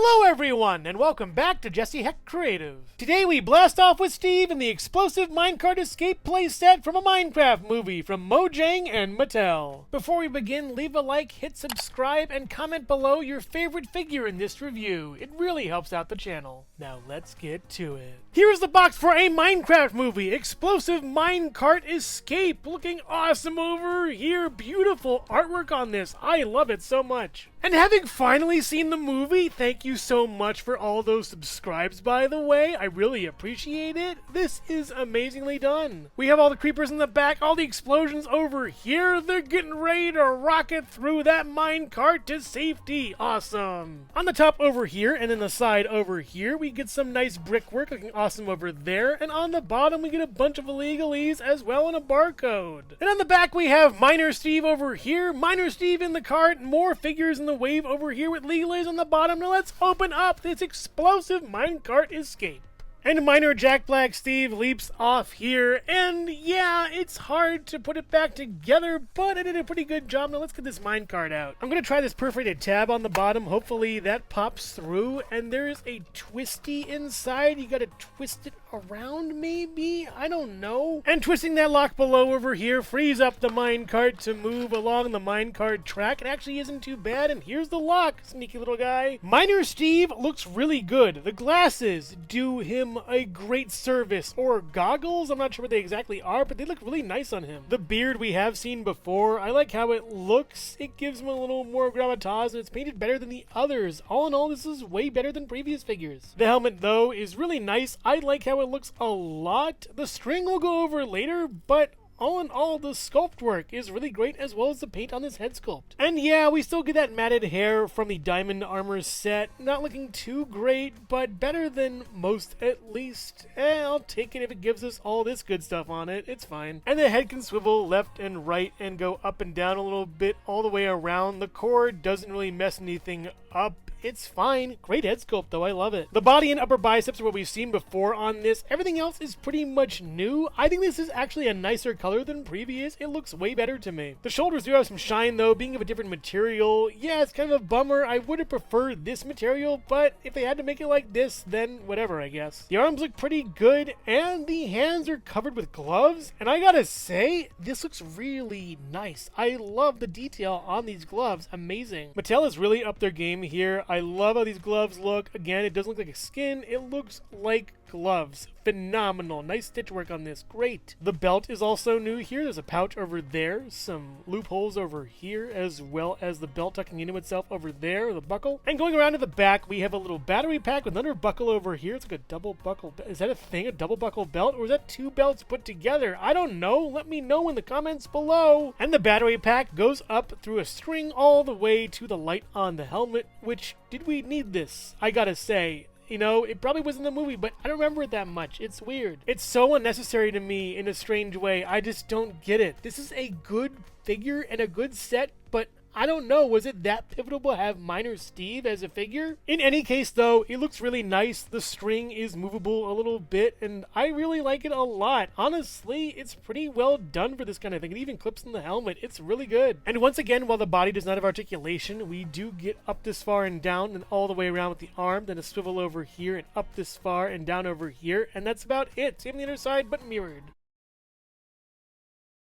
Hello everyone, and welcome back to Jesse Hecht Creative. Today we blast off with Steve in the explosive minecart escape playset from a Minecraft movie from Mojang and Mattel. Before we begin, leave a like, hit subscribe, and comment below your favorite figure in this review. It really helps out the channel. Now let's get to it. Here's the box for a Minecraft movie, explosive minecart escape. Looking awesome over here. Beautiful artwork on this. I love it so much. And having finally seen the movie, thank you so much for all those subscribes, by the way. I really appreciate it. This is amazingly done. We have all the creepers in the back, all the explosions over here. They're getting ready to rocket through that minecart to safety. Awesome. On the top over here, and then the side over here, we get some nice brickwork looking awesome over there. And on the bottom, we get a bunch of legalese as well and a barcode. And on the back, we have Miner Steve over here, Miner Steve in the cart, more figures in the wave over here with legalese on the bottom. Now let's open up this explosive minecart escape. And Miner Jack Black Steve leaps off here, and yeah, it's hard to put it back together, but I did a pretty good job. Now let's get this minecart out. I'm going to try this perforated tab on the bottom. Hopefully that pops through, and there's a twisty inside. You got to twist it around maybe? I don't know. And twisting that lock below over here frees up the minecart to move along the minecart track. It actually isn't too bad, and here's the lock, sneaky little guy. Miner Steve looks really good. The glasses do him a great service, or goggles. I'm not sure what they exactly are, but they look really nice on him. The beard we have seen before. I like how it looks. It gives him a little more gravitas, and it's painted better than the others. All in all, this is way better than previous figures. The helmet, though, is really nice. I like how it looks a lot. The string we'll go over later, but all in all, the sculpt work is really great, as well as the paint on this head sculpt. And yeah, we still get that matted hair from the diamond armor set. Not looking too great, but better than most at least. I'll take it if it gives us all this good stuff on it. It's fine. And the head can swivel left and right and go up and down a little bit all the way around. The core doesn't really mess anything up. It's fine. Great head sculpt though, I love it. The body and upper biceps are what we've seen before on this. Everything else is pretty much new. I think this is actually a nicer color than previous. It looks way better to me. The shoulders do have some shine though, being of a different material. Yeah, it's kind of a bummer. I would have preferred this material, but if they had to make it like this, then whatever, I guess. The arms look pretty good, and the hands are covered with gloves, and I gotta say, this looks really nice. I love the detail on these gloves. Amazing. Mattel has really upped their game here. I love how these gloves look. Again, it doesn't look like a skin. It looks like gloves. Phenomenal. Nice stitch work on this. Great. The belt is also new here. There's a pouch over there, some loopholes over here, as well as the belt tucking into itself over there, the buckle. And going around to the back, we have a little battery pack with another buckle over here. It's like a double buckle. Is that a thing? A double buckle belt? Or is that two belts put together? I don't know. Let me know in the comments below. And the battery pack goes up through a string all the way to the light on the helmet, which, did we need this? I gotta say, you know, it probably was in the movie, but I don't remember it that much. It's weird. It's so unnecessary to me in a strange way. I just don't get it. This is a good figure and a good set, but I don't know, was it that pivotal to have Miner Steve as a figure? In any case though, it looks really nice. The string is movable a little bit, and I really like it a lot. Honestly, it's pretty well done for this kind of thing. It even clips in the helmet. It's really good. And once again, while the body does not have articulation, we do get up this far and down and all the way around with the arm, then a swivel over here and up this far and down over here, and that's about it. Same on the other side, but mirrored.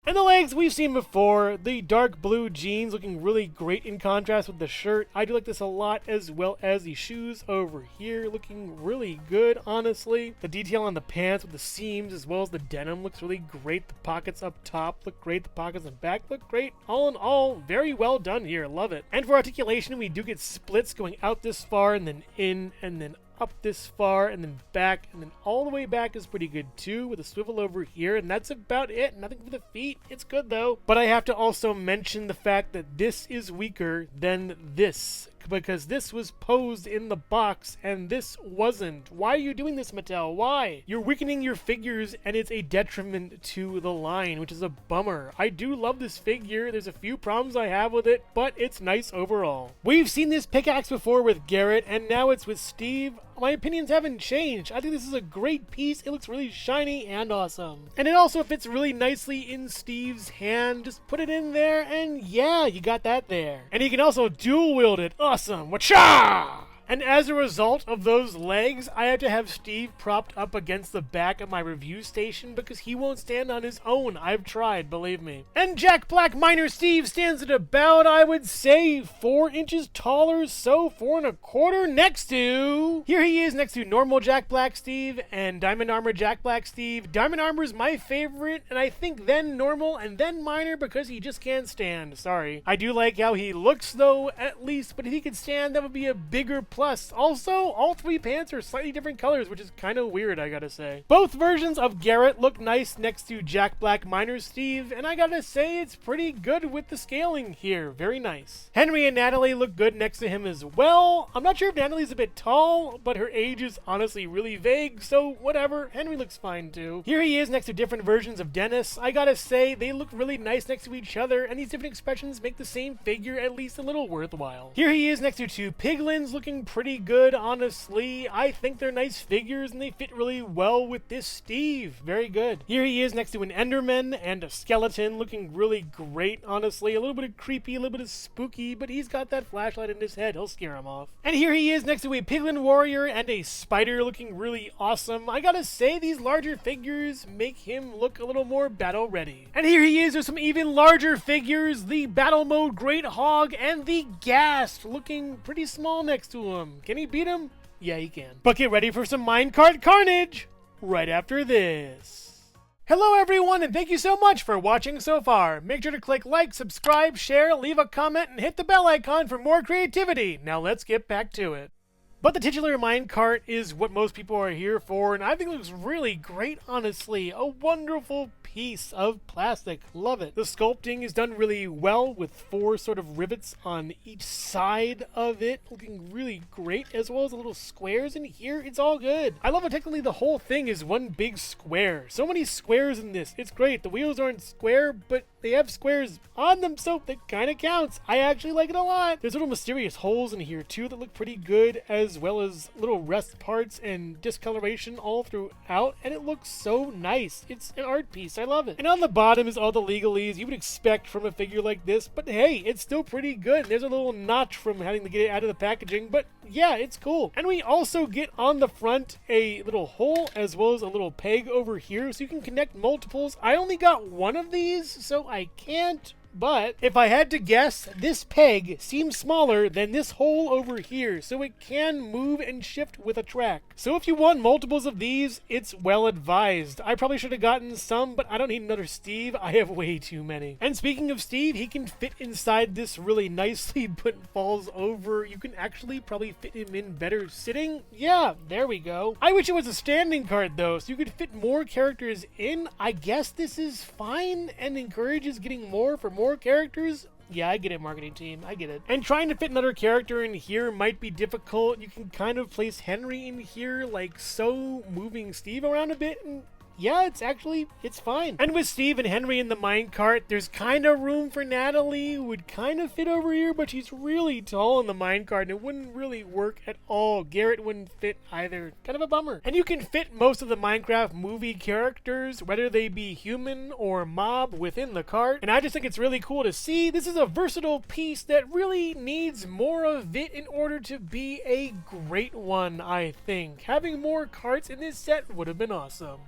And the legs we've seen before, the dark blue jeans looking really great in contrast with the shirt. I do like this a lot, as well as the shoes over here looking really good, honestly. The detail on the pants with the seams as well as the denim looks really great. The pockets up top look great. The pockets in back look great. All in all, very well done here. Love it. And for articulation, we do get splits going out this far and then in and then up this far and then back, and then all the way back is pretty good too, with a swivel over here, and that's about it. Nothing for the feet. It's good though. But I have to also mention the fact that this is weaker than this, because this was posed in the box and this wasn't. Why are you doing this, Mattel? Why? You're weakening your figures and it's a detriment to the line, which is a bummer. I do love this figure. There's a few problems I have with it, but it's nice overall. We've seen this pickaxe before with Garrett, and now it's with Steve. My opinions haven't changed. I think this is a great piece. It looks really shiny and awesome. And it also fits really nicely in Steve's hand. Just put it in there and yeah, you got that there. And he can also dual wield it. Awesome. Wacha! And as a result of those legs, I have to have Steve propped up against the back of my review station because he won't stand on his own. I've tried, believe me. And Jack Black Miner Steve stands at about, I would say, 4 inches taller, so 4¼ next to... Here he is next to normal Jack Black Steve and Diamond Armor Jack Black Steve. Diamond Armor is my favorite, and I think then normal and then Miner because he just can't stand. Sorry. I do like how he looks though, at least, but if he could stand, that would be a bigger plus. Also, all 3 pants are slightly different colors, which is kind of weird, I gotta say. Both versions of Garrett look nice next to Jack Black Miner Steve, and I gotta say it's pretty good with the scaling here. Very nice. Henry and Natalie look good next to him as well. I'm not sure if Natalie's a bit tall, but her age is honestly really vague, so whatever. Henry looks fine too. Here he is next to different versions of Dennis. I gotta say, they look really nice next to each other, and these different expressions make the same figure at least a little worthwhile. Here he is next to 2 piglins looking pretty good, honestly. I think they're nice figures, and they fit really well with this Steve. Very good. Here he is next to an Enderman and a skeleton looking really great, honestly. A little bit of creepy, a little bit of spooky, but he's got that flashlight in his head. He'll scare him off. And here he is next to a piglin warrior and a spider looking really awesome. I gotta say, these larger figures make him look a little more battle ready. And here he is with some even larger figures, the battle mode Great Hog and the Ghast looking pretty small next to him. Can he beat him? Yeah, he can. But get ready for some minecart carnage right after this. Hello everyone, and thank you so much for watching so far. Make sure to click like, subscribe, share, leave a comment, and hit the bell icon for more creativity. Now let's get back to it. But the titular minecart is what most people are here for, and I think it looks really great, honestly. A wonderful piece of plastic. Love it. The sculpting is done really well with 4 sort of rivets on each side of it, looking really great, as well as the little squares in here. It's all good. I love how technically the whole thing is one big square. So many squares in this. It's great. The wheels aren't square, but they have squares on them, so that kind of counts. I actually like it a lot. There's little mysterious holes in here too that look pretty good, as well as little rest parts and discoloration all throughout, and it looks so nice. It's an art piece. I love it. And on the bottom is all the legalese you would expect from a figure like this, but hey, it's still pretty good. There's a little notch from having to get it out of the packaging, but yeah, it's cool. And we also get on the front a little hole as well as a little peg over here so you can connect multiples. I only got 1 of these, so I can't. But if I had to guess, this peg seems smaller than this hole over here, so it can move and shift with a track. So if you want multiples of these, it's well advised. I probably should have gotten some, but I don't need another Steve. I have way too many. And speaking of Steve, he can fit inside this really nicely, but falls over. You can actually probably fit him in better sitting. Yeah, there we go. I wish it was a standing cart though, so you could fit more characters in. I guess this is fine and encourages getting more for more characters. Yeah, I get it, marketing team. I get it. And trying to fit another character in here might be difficult. You can kind of place Henry in here like so, moving Steve around a bit, and yeah, it's fine. And with Steve and Henry in the minecart, there's kind of room for Natalie, who would kind of fit over here, but she's really tall in the minecart, and it wouldn't really work at all. Garrett wouldn't fit either. Kind of a bummer. And you can fit most of the Minecraft movie characters, whether they be human or mob, within the cart. And I just think it's really cool to see. This is a versatile piece that really needs more of it in order to be a great one, I think. Having more carts in this set would have been awesome.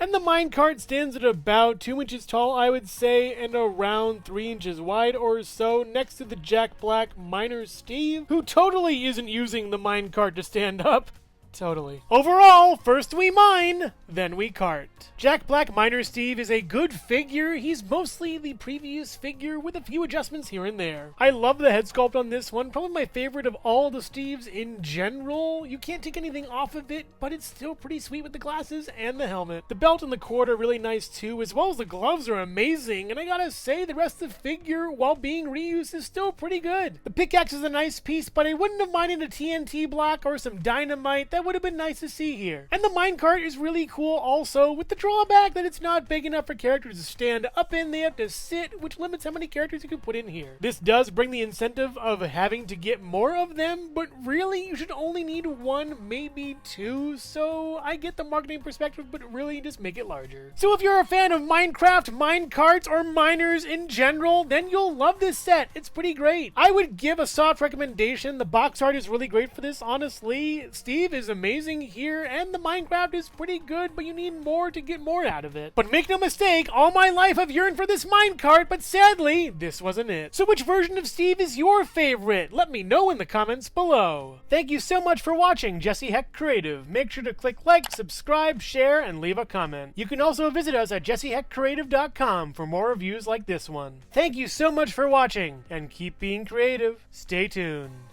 And the minecart stands at about 2 inches tall, I would say, and around 3 inches wide or so, next to the Jack Black Miner Steve, who totally isn't using the minecart to stand up. Totally. Overall, first we mine, then we cart. Jack Black Miner Steve is a good figure. He's mostly the previous figure with a few adjustments here and there. I love the head sculpt on this one. Probably my favorite of all the Steves in general. You can't take anything off of it, but it's still pretty sweet with the glasses and the helmet. The belt and the cord are really nice too, as well as the gloves are amazing. And I gotta say, the rest of the figure, while being reused, is still pretty good. The pickaxe is a nice piece, but I wouldn't have minded a TNT block or some dynamite. That would have been nice to see here. And the minecart is really cool also, with the drawback that it's not big enough for characters to stand up in. They have to sit, which limits how many characters you can put in here. This does bring the incentive of having to get more of them, but really you should only need one, maybe two, so I get the marketing perspective, but really just make it larger. So if you're a fan of Minecraft, minecarts, or miners in general, then you'll love this set. It's pretty great. I would give a soft recommendation. The box art is really great for this, honestly. Steve is amazing here, and the Minecraft is pretty good, but you need more to get more out of it. But make no mistake, all my life I've yearned for this minecart, but sadly, this wasn't it. So which version of Steve is your favorite? Let me know in the comments below. Thank you so much for watching Jesse Hecht Creative. Make sure to click like, subscribe, share, and leave a comment. You can also visit us at jessehechtcreative.com for more reviews like this one. Thank you so much for watching, and keep being creative. Stay tuned.